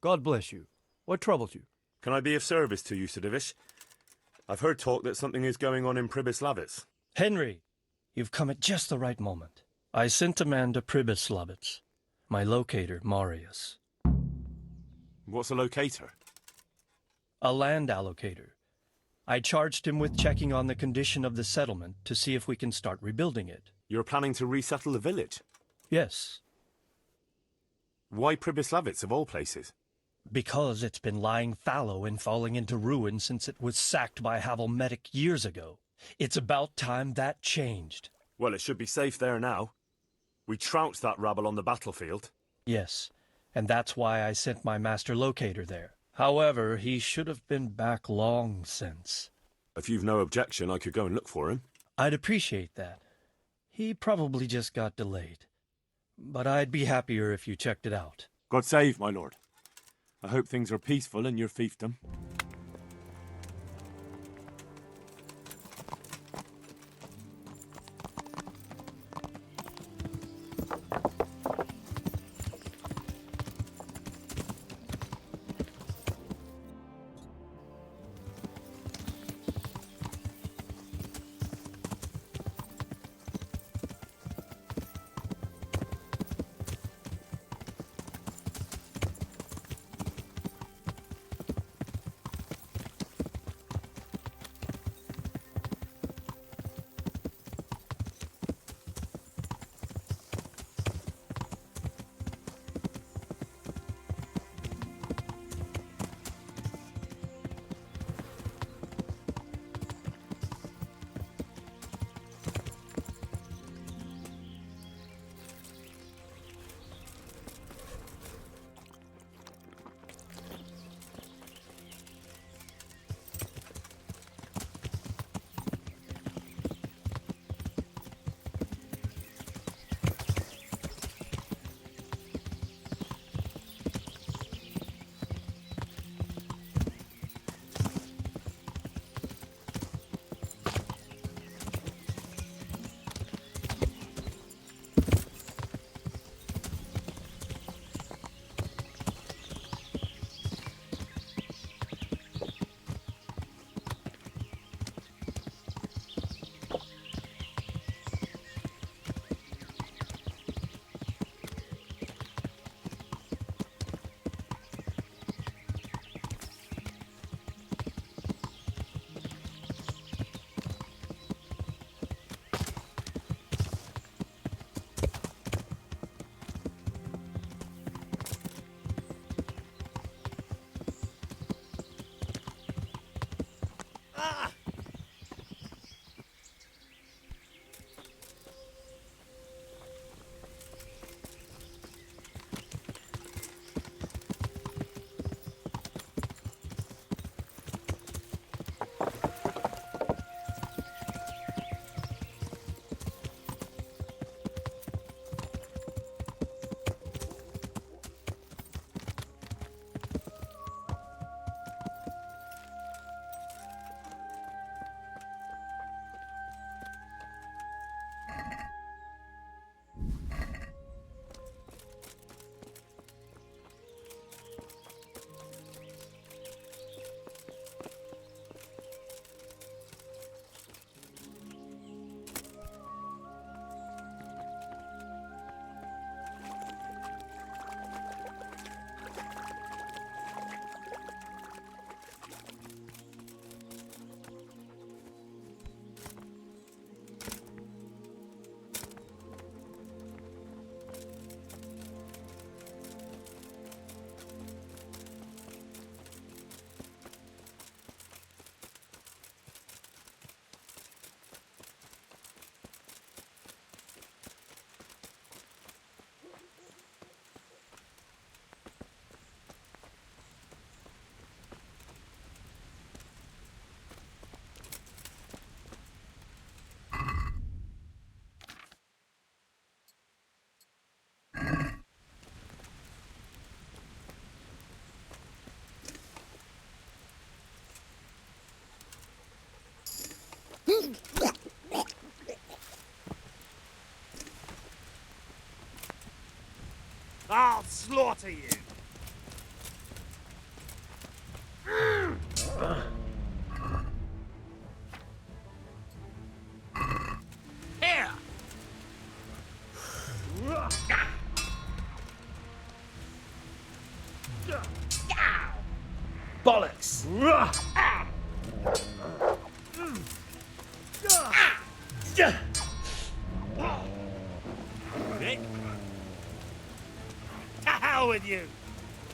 God bless you. What troubles you? Can I be of service to you, Sir Divish? I've heard talk that something is going on in Pribyslavitz. Henry, you've come at just the right moment. I sent a man to Pribyslavitz. My locator, Marius. What's a locator? A land allocator. I charged him with checking on the condition of the settlement to see if we can start rebuilding it. You're planning to resettle the village? Yes, Why Pribyslavitz, of all places? because it's been lying fallow and falling into ruin since it was sacked by Havelmetic years ago. It's about time that changed. Well, it should be safe there now. We trounced that rabble on the battlefield. Yes, and that's why I sent my master locator there. However, he should have been back long since. If you've no objection, I could go and look for him. I'd appreciate that. He probably just got delayed. But I'd be happier if you checked it out. God save, my lord. I hope things are peaceful in your fiefdom. I'll slaughter you! bollocks! Nick? To hell with you!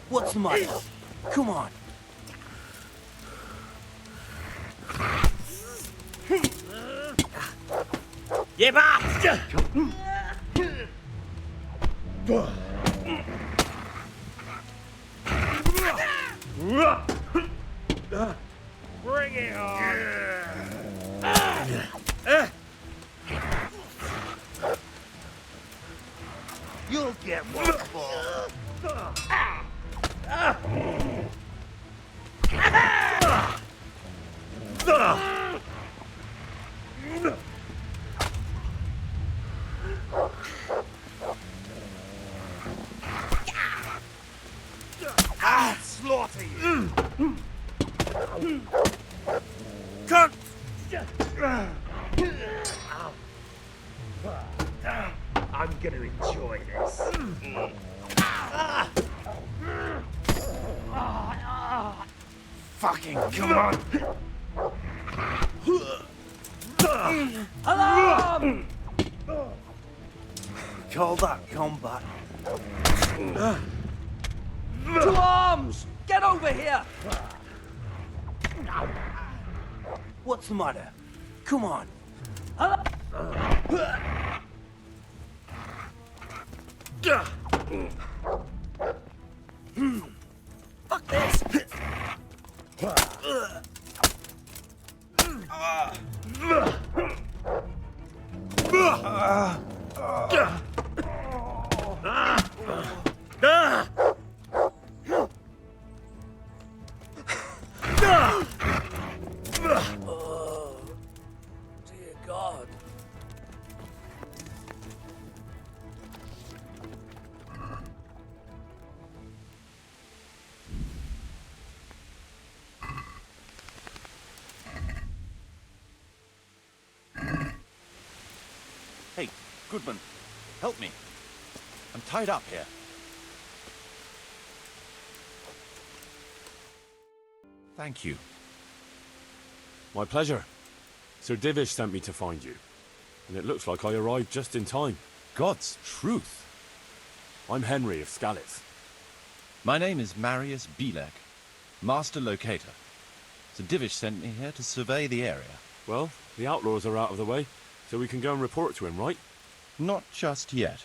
What's the matter? Come on. You bastard! Bring it on! You'll get one for. I'll slaughter you! Cunt! I'm gonna enjoy this. Fucking come on! Alarm! Call that combat. To arms! Get over here! What's the matter? Come on. Fuck this! Dear God. Hey, Goodman, help me. I'm tied up here. Thank you. My pleasure. Sir Divish sent me to find you. And it looks like I arrived just in time. God's truth. I'm Henry of Skalitz. My name is Marius Bielek, Master Locator. Sir Divish sent me here to survey the area. Well, the outlaws are out of the way, so we can go and report to him, right? Not just yet.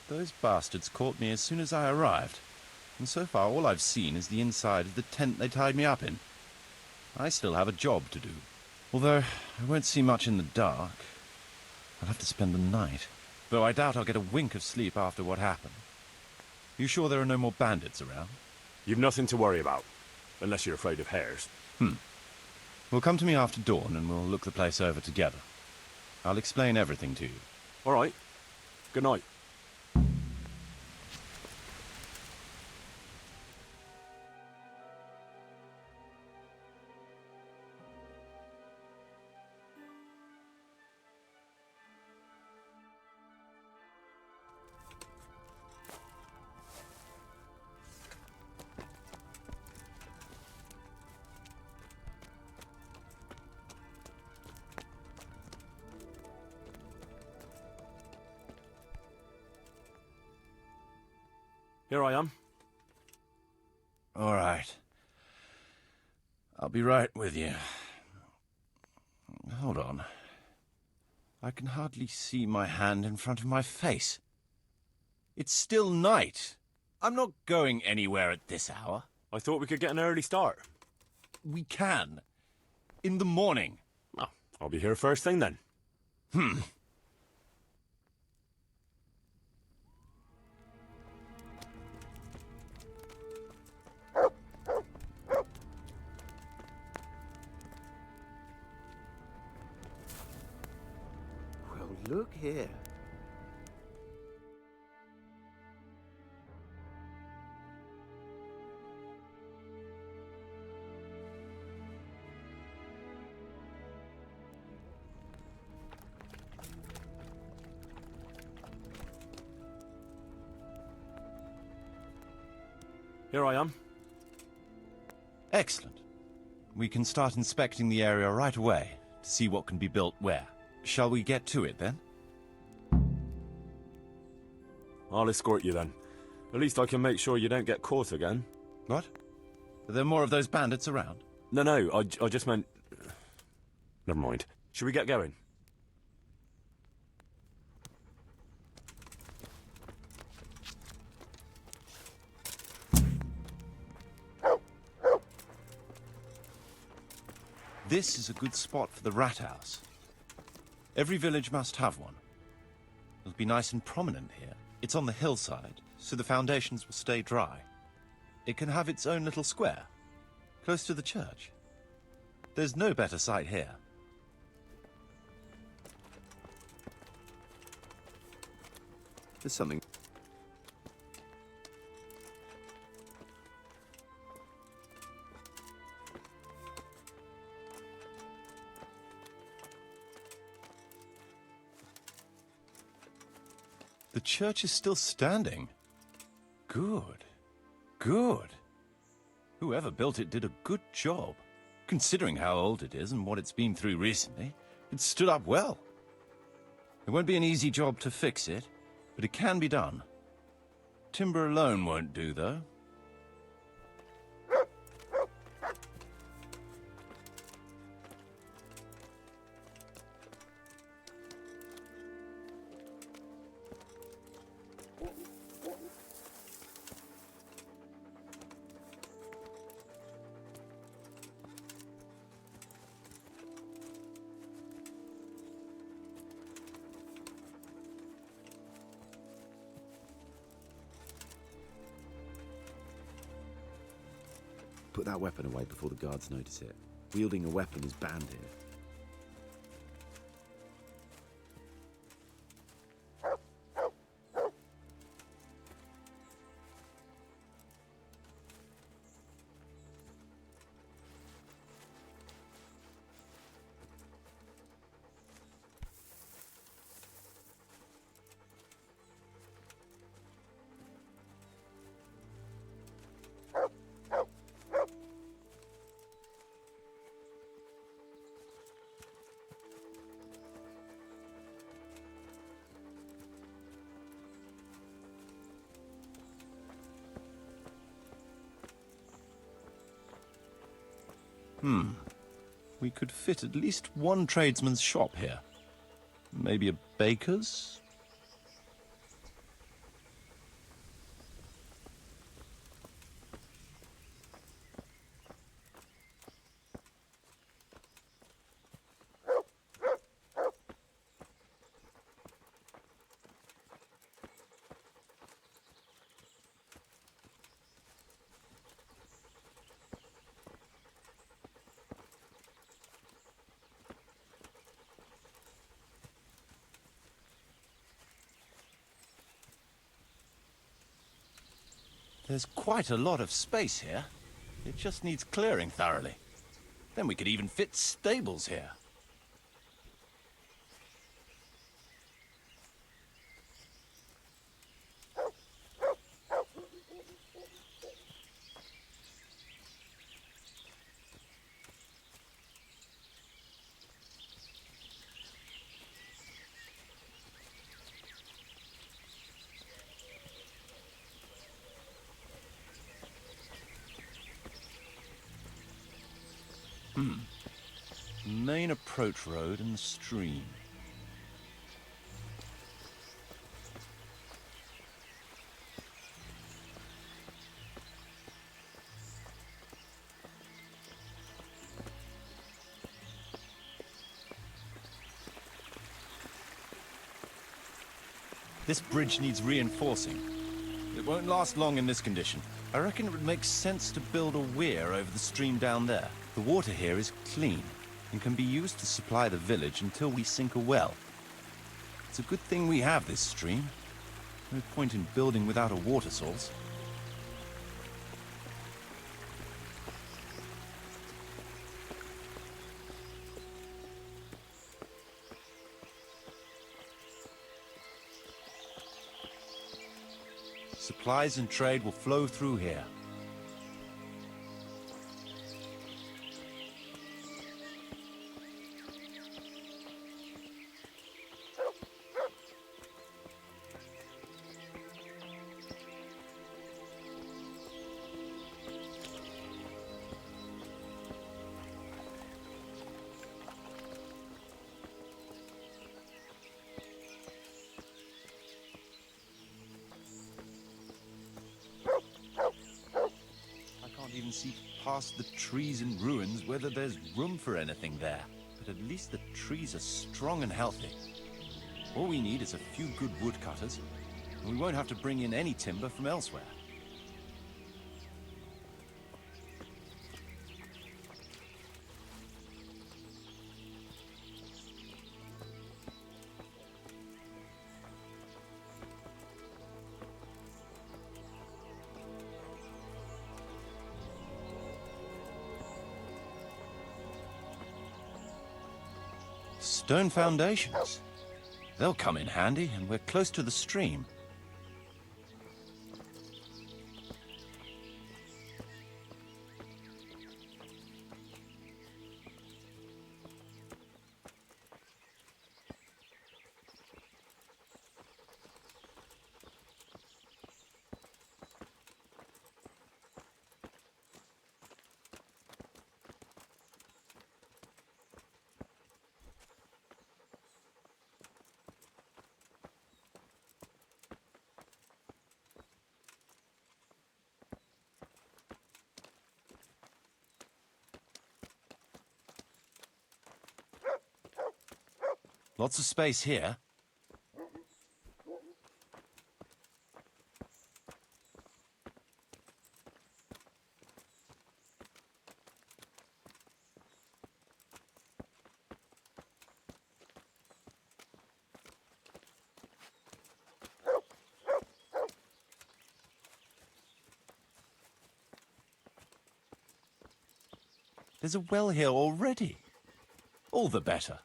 Those bastards caught me as soon as I arrived. And so far all I've seen is the inside of the tent they tied me up in. I still have a job to do. Although I won't see much in the dark. I'll have to spend the night. Though I doubt I'll get a wink of sleep after what happened. You sure there are no more bandits around? You've nothing to worry about. Unless you're afraid of hares. Well, come to me after dawn and we'll look the place over together. I'll explain everything to you. All right. Good night. Here I am. All right. I'll be right with you. Hold on. I can hardly see my hand in front of my face. It's still night. I'm not going anywhere at this hour. I thought we could get an early start. We can. In the morning. Oh, I'll be here first thing then. Well, look here. Here I am. Excellent. We can start inspecting the area right away to see what can be built where. Shall we get to it then? I'll escort you then. At least I can make sure you don't get caught again. What? Are there more of those bandits around? No, I just meant... Never mind. Should we get going? This is a good spot for the rat house. Every village must have one. It'll be nice and prominent here. It's on the hillside, so the foundations will stay dry. It can have its own little square, close to the church. There's no better site here. There's something... The church is still standing. Good. Good. Whoever built it did a good job. Considering how old it is and what it's been through recently, it stood up well. It won't be an easy job to fix it, but it can be done. Timber alone won't do, though. Put that weapon away before the guards notice it. Wielding a weapon is banned here. We could fit at least one tradesman's shop here. Maybe a baker's? There's quite a lot of space here. It just needs clearing thoroughly. Then we could even fit stables here. Main approach road and the stream. This bridge needs reinforcing. It won't last long in this condition. I reckon it would make sense to build a weir over the stream down there. The water here is clean and can be used to supply the village until we sink a well. It's a good thing we have this stream. No point in building without a water source. Supplies and trade will flow through here. can see past the trees and ruins whether there's room for anything there. But at least the trees are strong and healthy. All we need is a few good woodcutters, and we won't have to bring in any timber from elsewhere. Stone foundations. They'll come in handy, and we're close to the stream. Lots of space here. There's a well here already. All the better.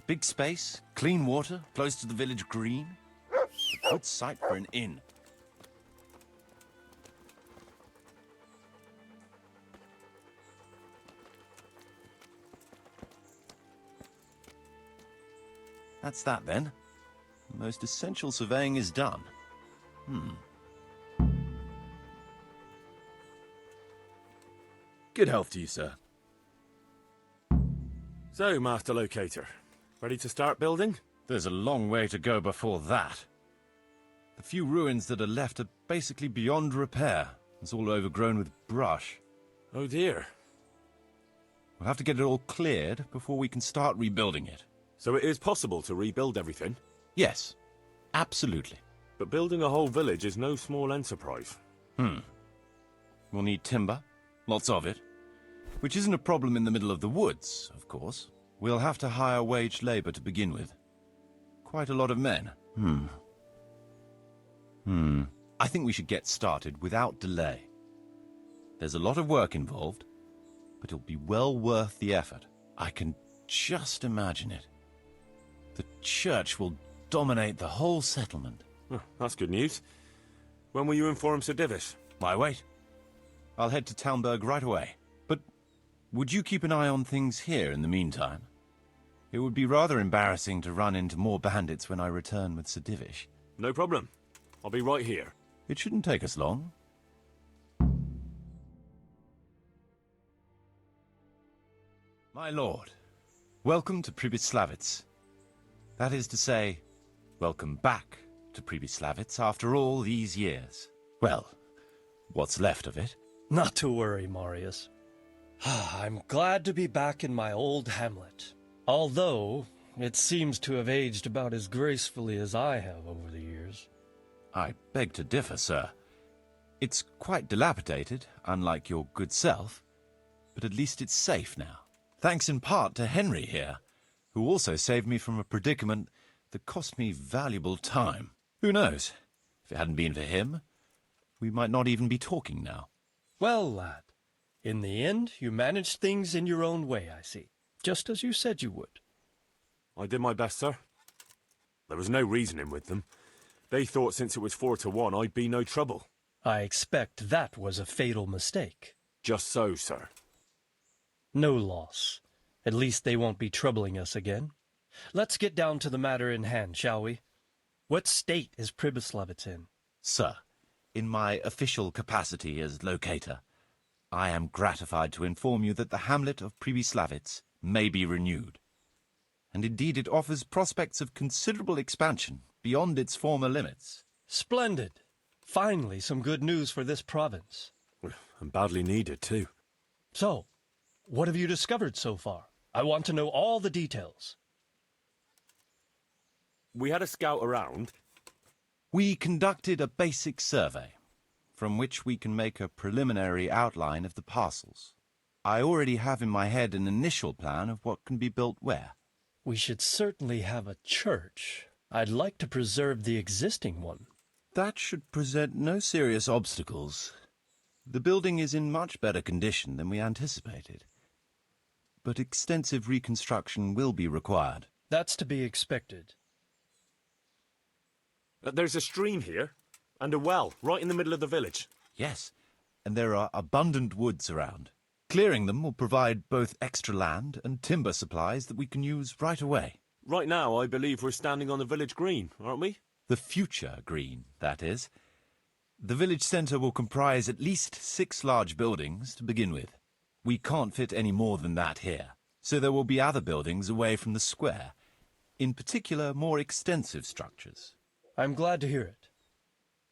Big space, clean water, close to the village green. A good site for an inn. That's that then. The most essential surveying is done. Good health to you, sir. So, Master Locator, ready to start building? There's a long way to go before that. The few ruins that are left are basically beyond repair. It's all overgrown with brush. Oh dear. We'll have to get it all cleared before we can start rebuilding it. So it is possible to rebuild everything? Yes, absolutely. But building a whole village is no small enterprise. We'll need timber, lots of it, which isn't a problem in the middle of the woods, of course. We'll have to hire wage labor to begin with. Quite a lot of men. I think we should get started without delay. There's a lot of work involved, but it'll be well worth the effort. I can just imagine it. The church will dominate the whole settlement. Oh, that's good news. When will you inform Sir Divish? Why wait? I'll head to Talmberg right away. But would you keep an eye on things here in the meantime? It would be rather embarrassing to run into more bandits when I return with Sir Divish. No problem. I'll be right here. It shouldn't take us long. My lord, welcome to Pribyslavitz. That is to say, welcome back to Pribyslavitz after all these years. Well, what's left of it. Not to worry, Marius. I'm glad to be back in my old hamlet. Although, it seems to have aged about as gracefully as I have over the years. I beg to differ, sir. It's quite dilapidated, unlike your good self, but at least it's safe now. Thanks in part to Henry here, who also saved me from a predicament that cost me valuable time. Who knows? If it hadn't been for him, we might not even be talking now. Well, lad, in the end, you managed things in your own way, I see. Just as you said you would. I did my best, sir. There was no reasoning with them. They thought since it was 4-1, I'd be no trouble. I expect that was a fatal mistake. Just so, sir. No loss. At least they won't be troubling us again. Let's get down to the matter in hand, shall we? What state is Pribyslavitz in? Sir, in my official capacity as locator, I am gratified to inform you that the hamlet of Pribyslavitz may be renewed. And indeed it offers prospects of considerable expansion beyond its former limits. Splendid. Finally, some good news for this province. And badly needed, too. So, what have you discovered so far? I want to know all the details. We had a scout around. We conducted a basic survey, from which we can make a preliminary outline of the parcels. I already have in my head an initial plan of what can be built where. We should certainly have a church. I'd like to preserve the existing one. That should present no serious obstacles. The building is in much better condition than we anticipated. But extensive reconstruction will be required. That's to be expected. There's a stream here, and a well, right in the middle of the village. Yes, and there are abundant woods around. Clearing them will provide both extra land and timber supplies that we can use right away. Right now, I believe we're standing on the village green, aren't we? The future green, that is. The village centre will comprise at least 6 large buildings to begin with. We can't fit any more than that here, so there will be other buildings away from the square, in particular more extensive structures. I'm glad to hear it.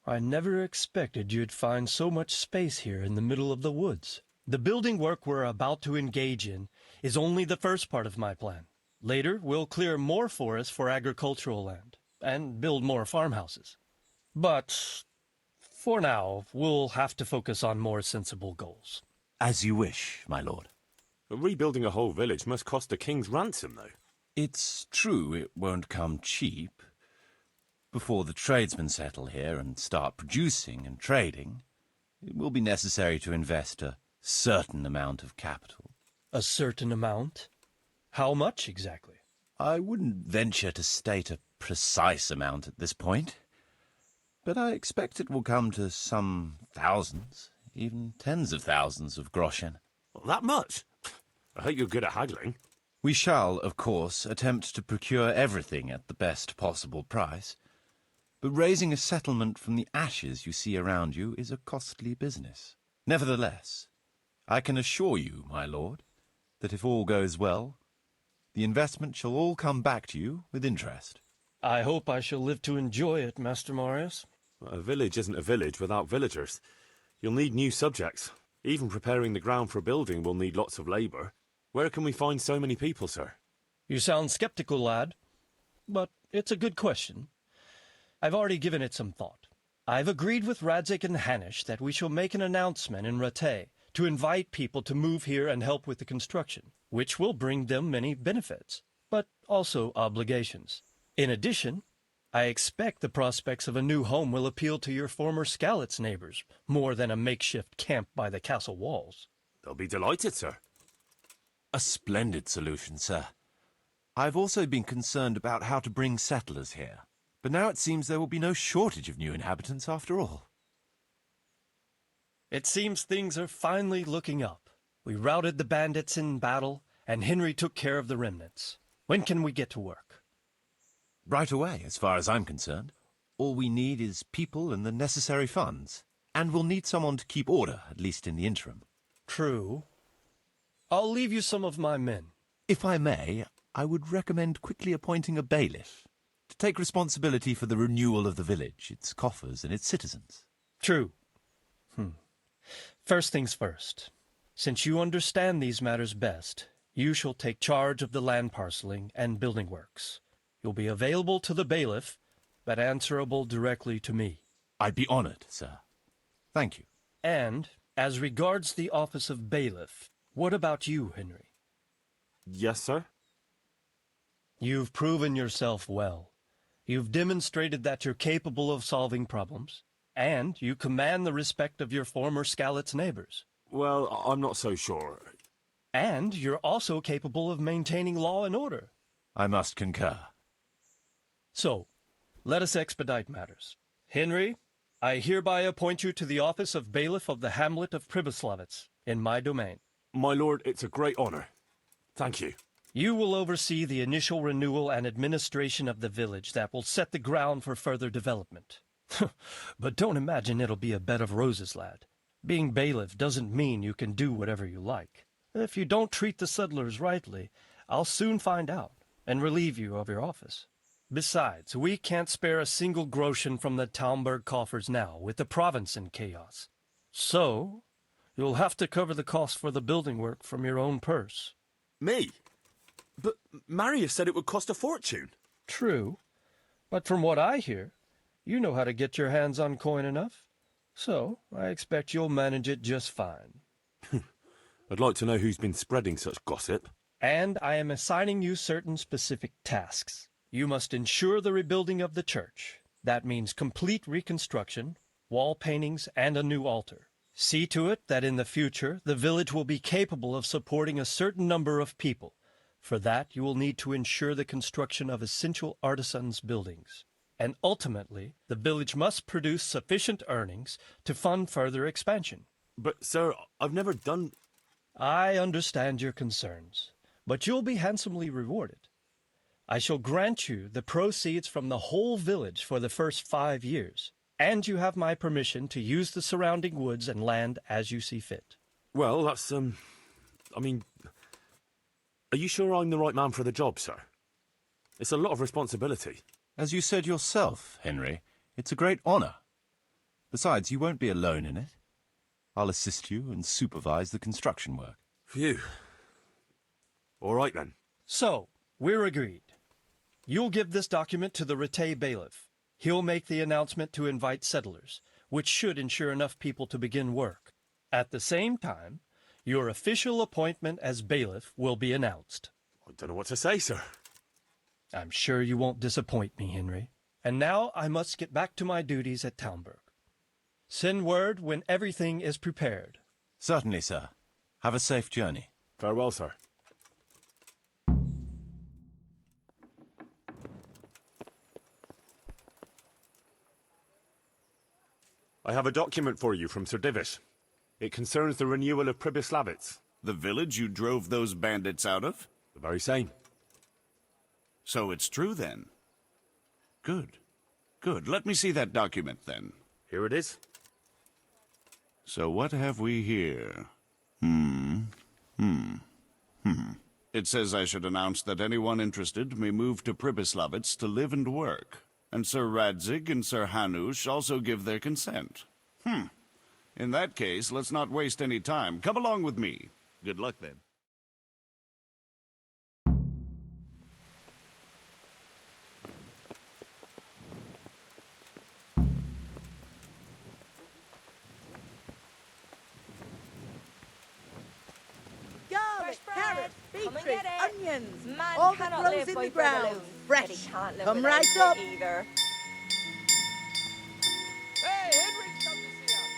I never expected you'd find so much space here in the middle of the woods. The building work we're about to engage in is only the first part of my plan. Later, we'll clear more forest for agricultural land and build more farmhouses. But for now, we'll have to focus on more sensible goals. As you wish, my lord. Rebuilding a whole village must cost a king's ransom, though. It's true it won't come cheap. Before the tradesmen settle here and start producing and trading, it will be necessary to invest a certain amount of capital. A certain amount? How much exactly? I wouldn't venture to state a precise amount at this point, but I expect it will come to some thousands, even tens of thousands of groschen. That much? I hope you're good at haggling. We shall, of course, attempt to procure everything at the best possible price, but raising a settlement from the ashes you see around you is a costly business. Nevertheless, I can assure you, my lord, that if all goes well, the investment shall all come back to you with interest. I hope I shall live to enjoy it, Master Marius. A village isn't a village without villagers. You'll need new subjects. Even preparing the ground for building will need lots of labour. Where can we find so many people, sir? You sound skeptical, lad, but it's a good question. I've already given it some thought. I've agreed with Radzik and Hanish that we shall make an announcement in Rattay to invite people to move here and help with the construction, which will bring them many benefits, but also obligations. In addition, I expect the prospects of a new home will appeal to your former Skalitz neighbors more than a makeshift camp by the castle walls. They'll be delighted, sir. A splendid solution, sir. I've also been concerned about how to bring settlers here, but now it seems there will be no shortage of new inhabitants after all. It seems things are finally looking up. We routed the bandits in battle, and Henry took care of the remnants. When can we get to work? Right away, as far as I'm concerned. All we need is people and the necessary funds. And we'll need someone to keep order, at least in the interim. True. I'll leave you some of my men. If I may, I would recommend quickly appointing a bailiff to take responsibility for the renewal of the village, its coffers and its citizens. True. First things first. Since you understand these matters best, you shall take charge of the land parceling and building works. You'll be available to the bailiff, but answerable directly to me. I'd be honored, sir. Thank you. And, as regards the office of bailiff, what about you, Henry? Yes, sir? You've proven yourself well. You've demonstrated that you're capable of solving problems, and you command the respect of your former Skalitz neighbors. Well, I'm not so sure. And you're also capable of maintaining law and order. I must concur. So, let us expedite matters. Henry, I hereby appoint you to the office of bailiff of the hamlet of Pribyslavitz, in my domain. My lord, it's a great honour. Thank you. You will oversee the initial renewal and administration of the village that will set the ground for further development. But don't imagine it'll be a bed of roses, lad. Being bailiff doesn't mean you can do whatever you like. If you don't treat the settlers rightly, I'll soon find out and relieve you of your office. Besides, we can't spare a single groschen from the Talmberg coffers now, with the province in chaos. So, you'll have to cover the cost for the building work from your own purse. Me? But Marius said it would cost a fortune. True, but from what I hear, you know how to get your hands on coin enough. So, I expect you'll manage it just fine. I'd like to know who's been spreading such gossip. And I am assigning you certain specific tasks. You must ensure the rebuilding of the church. That means complete reconstruction, wall paintings, and a new altar. See to it that in the future, the village will be capable of supporting a certain number of people. For that, you will need to ensure the construction of essential artisans' buildings. And ultimately, the village must produce sufficient earnings to fund further expansion. But, sir, I've never done... I understand your concerns, but you'll be handsomely rewarded. I shall grant you the proceeds from the whole village for the first 5 years, and you have my permission to use the surrounding woods and land as you see fit. Well, that's, I mean... Are you sure I'm the right man for the job, sir? It's a lot of responsibility. As you said yourself, Henry, it's a great honor. Besides, you won't be alone in it. I'll assist you and supervise the construction work. Phew. All right, then. So, we're agreed. You'll give this document to the Rattay bailiff. He'll make the announcement to invite settlers, which should ensure enough people to begin work. At the same time, your official appointment as bailiff will be announced. I don't know what to say, sir. I'm sure you won't disappoint me, Henry. And now I must get back to my duties at Talmberg. Send word when everything is prepared. Certainly, sir. Have a safe journey. Farewell, sir. I have a document for you from Sir Divish. It concerns the renewal of Pribyslavitz. The village you drove those bandits out of? The very same. So it's true, then. Good. Good. Let me see that document, then. Here it is. So what have we here? It says I should announce that anyone interested may move to Pribyslavitz to live and work. And Sir Radzig and Sir Hanush also give their consent. In that case, let's not waste any time. Come along with me. Good luck, then. Garlic, carrots, Come and beetroot, get it. onions, Man all that cannot grows live in by the bread ground, alone, fresh. and he can't live Come without right it up. either. Hey, Henry's come to see us.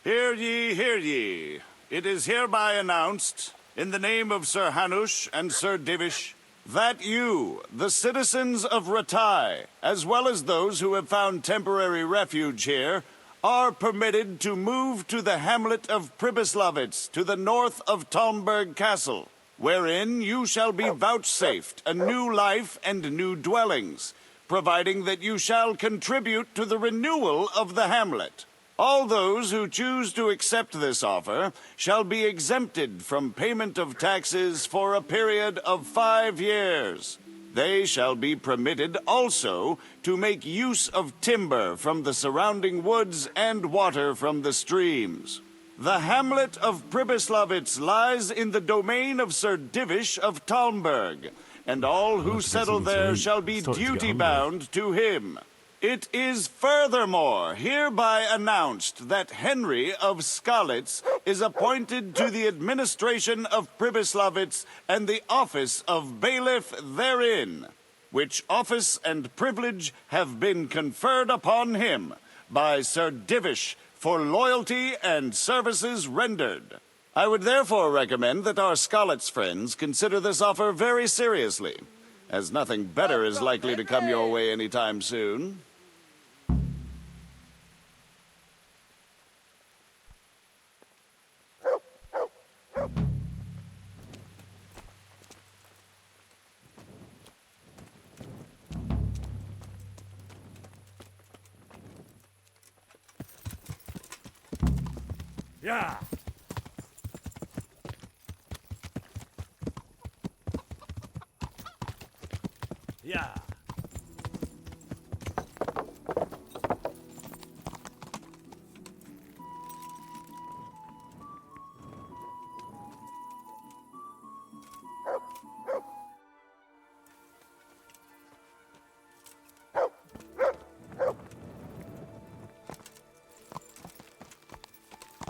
Hear ye, hear ye. It is hereby announced, in the name of Sir Hanush and Sir Divish, that you, the citizens of Rattay, as well as those who have found temporary refuge here, are permitted to move to the hamlet of Pribyslavitz to the north of Talmberg Castle, wherein you shall be vouchsafed a new life and new dwellings, providing that you shall contribute to the renewal of the hamlet. All those who choose to accept this offer shall be exempted from payment of taxes for a period of 5 years. They shall be permitted also to make use of timber from the surrounding woods and water from the streams. The hamlet of Pribyslavitz lies in the domain of Sir Divish of Talmberg, and all who settle there shall be duty-bound to him. It is furthermore hereby announced that Henry of Skalitz is appointed to the administration of Pribyslavitz and the office of bailiff therein, which office and privilege have been conferred upon him by Sir Divish for loyalty and services rendered. I would therefore recommend that our Skalitz friends consider this offer very seriously, as nothing better is likely to come your way anytime soon. Yeah. Yeah.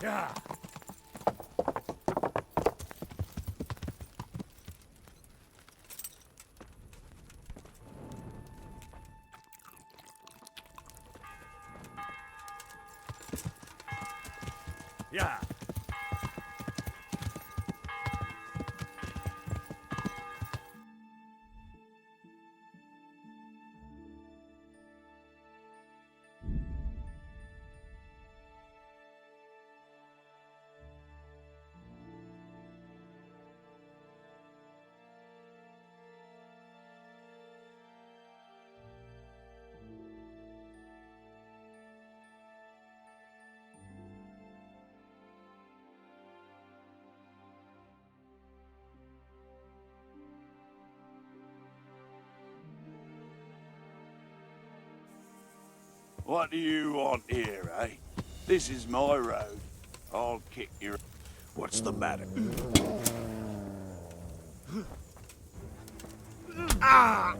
Yeah. Yeah. What do you want here, eh? This is my road. I'll kick your... What's the matter? Ah!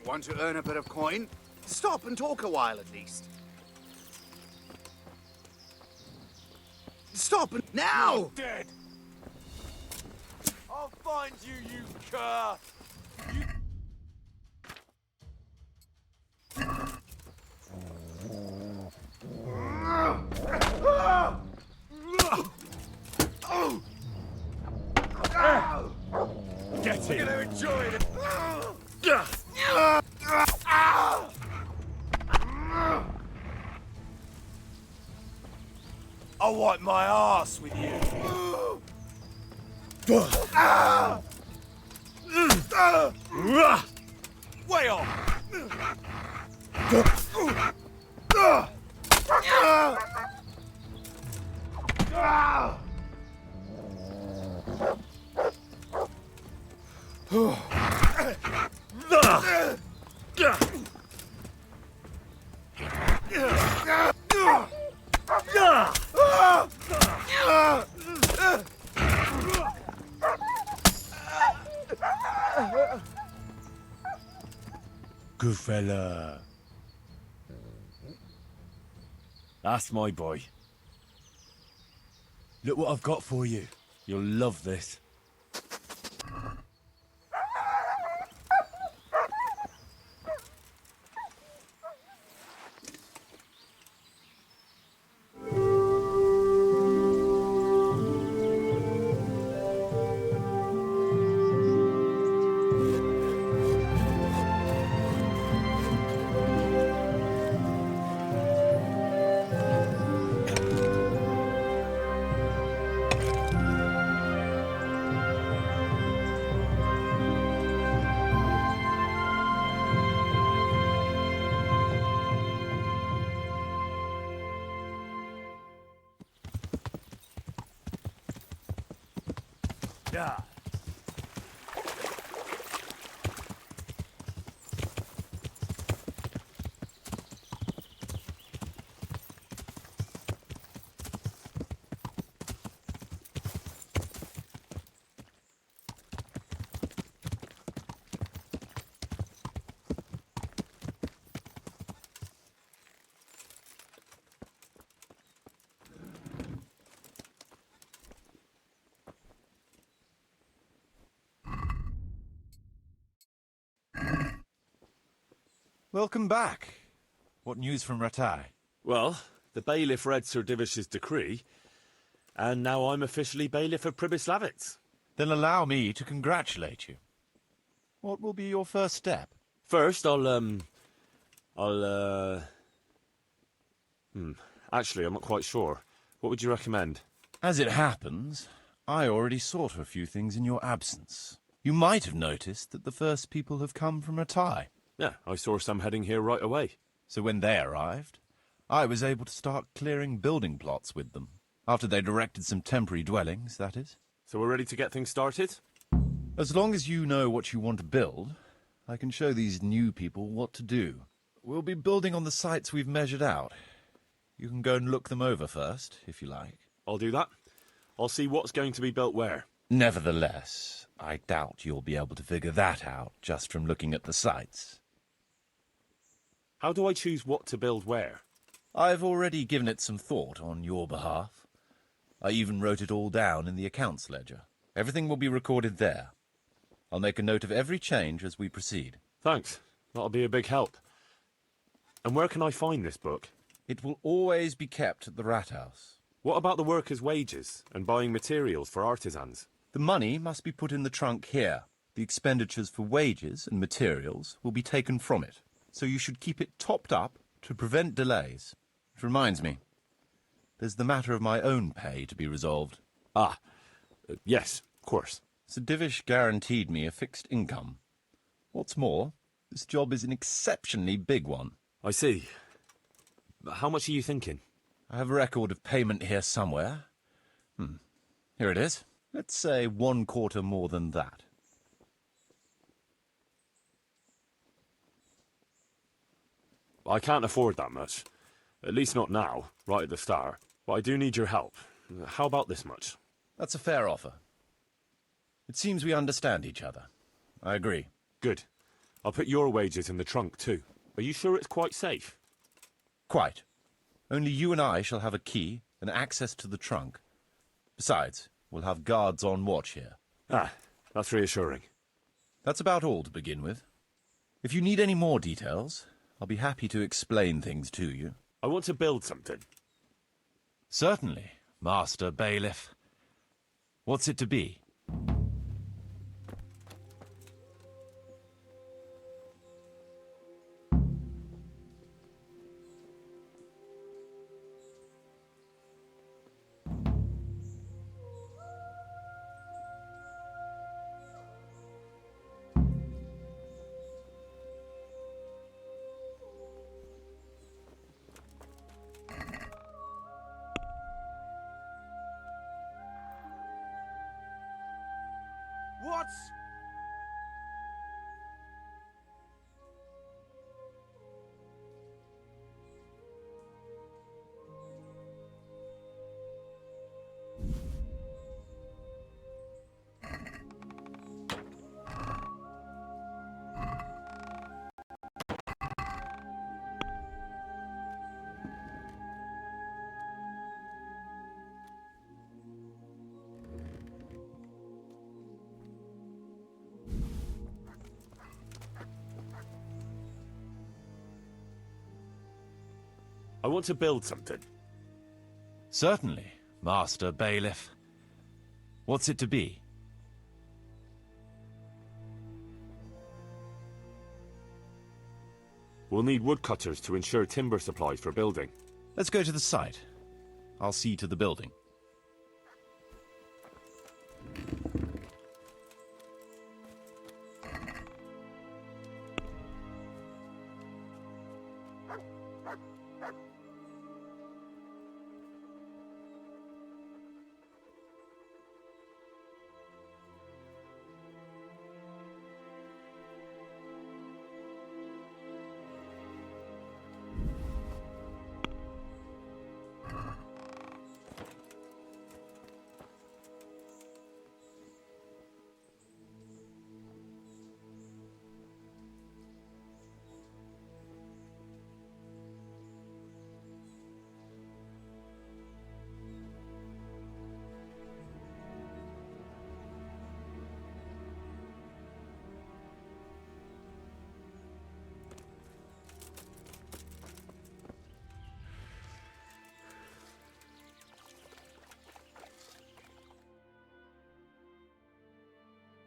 Want to earn a bit of coin? Stop and talk a while at least. Stop and... Now! Dead! I'll find you, you cur! You... Get him. You're gonna enjoy it! I'll wipe my ass with you. Way off! Good fella. That's my boy. Look what I've got for you. You'll love this. Yeah. Welcome back. What news from Ratai? Well, the bailiff read Sir Divish's decree, and now I'm officially bailiff of Pribyslavitz. Then allow me to congratulate you. What will be your first step? First, actually, I'm not quite sure. What would you recommend? As it happens, I already sought a few things in your absence. You might have noticed that the first people have come from Ratai. Yeah, I saw some heading here right away. So when they arrived, I was able to start clearing building plots with them. After they'd erected some temporary dwellings, that is. So we're ready to get things started? As long as you know what you want to build, I can show these new people what to do. We'll be building on the sites we've measured out. You can go and look them over first, if you like. I'll do that. I'll see what's going to be built where. Nevertheless, I doubt you'll be able to figure that out just from looking at the sites. How do I choose what to build where? I've already given it some thought on your behalf. I even wrote it all down in the accounts ledger. Everything will be recorded there. I'll make a note of every change as we proceed. Thanks. That'll be a big help. And where can I find this book? It will always be kept at the Rat House. What about the workers' wages and buying materials for artisans? The money must be put in the trunk here. The expenditures for wages and materials will be taken from it. So you should keep it topped up to prevent delays. Which reminds me, there's the matter of my own pay to be resolved. Yes, of course. Sir Divish guaranteed me a fixed income. What's more, this job is an exceptionally big one. I see. But how much are you thinking? I have a record of payment here somewhere. Here it is. Let's say 1/4 more than that. I can't afford that much. At least not now, right at the start. But I do need your help. How about this much? That's a fair offer. It seems we understand each other. I agree. Good. I'll put your wages in the trunk too. Are you sure it's quite safe? Quite. Only you and I shall have a key and access to the trunk. Besides, we'll have guards on watch here. That's reassuring. That's about all to begin with. If you need any more details, I'll be happy to explain things to you. I want to build something. Certainly, Master Bailiff. What's it to be? What? I want to build something. Certainly, Master Bailiff. What's it to be? We'll need woodcutters to ensure timber supplies for building. Let's go to the site. I'll see to the building.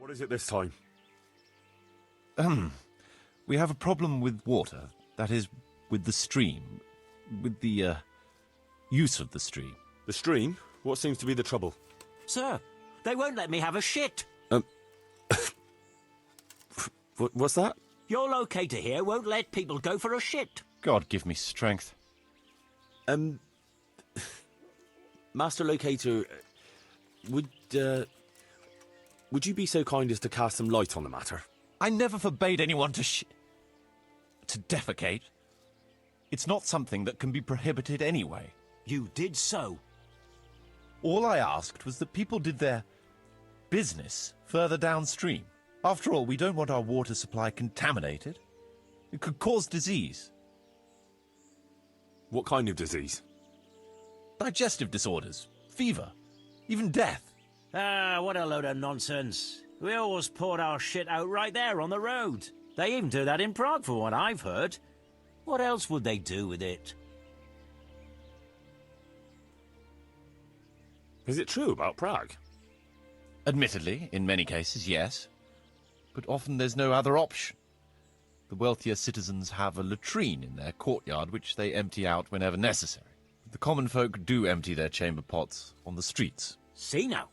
What is it this time? We have a problem with water. That is, with the stream. With the, use of the stream. The stream? What seems to be the trouble? Sir, they won't let me have a shit. What's that? Your locator here won't let people go for a shit. God give me strength. Master Locator, would you be so kind as to cast some light on the matter? I never forbade anyone to defecate. It's not something that can be prohibited anyway. You did so. All I asked was that people did their business further downstream. After all, we don't want our water supply contaminated. It could cause disease. What kind of disease? Digestive disorders, fever, even death. Ah, what a load of nonsense. We always poured our shit out right there on the road. They even do that in Prague, for what I've heard. What else would they do with it? Is it true about Prague? Admittedly, in many cases, yes. But often there's no other option. The wealthier citizens have a latrine in their courtyard which they empty out whenever necessary. The common folk do empty their chamber pots on the streets. See now.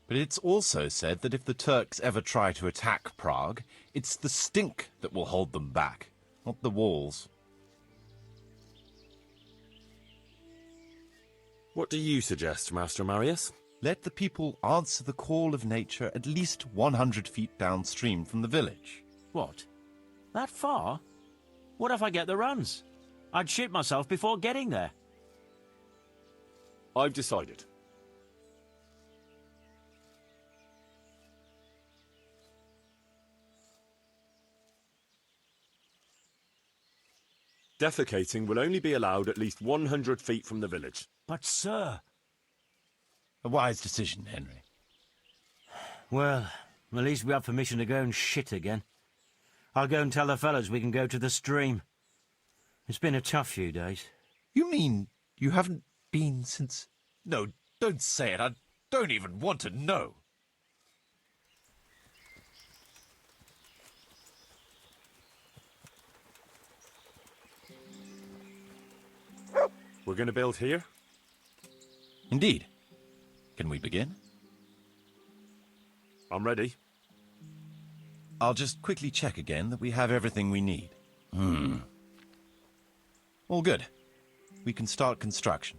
But it's also said that if the Turks ever try to attack Prague, it's the stink that will hold them back, not the walls. What do you suggest, Master Marius? Let the people answer the call of nature at least 100 feet downstream from the village. What? That far? What if I get the runs? I'd shit myself before getting there. I've decided. Defecating will only be allowed at least 100 feet from the village. But, sir... A wise decision, Henry. Well, at least we have permission to go and shit again. I'll go and tell the fellas we can go to the stream. It's been a tough few days. You mean you haven't been since... No, don't say it. I don't even want to know. We're going to build here? Indeed. Can we begin? I'm ready. I'll just quickly check again that we have everything we need. All good. We can start construction.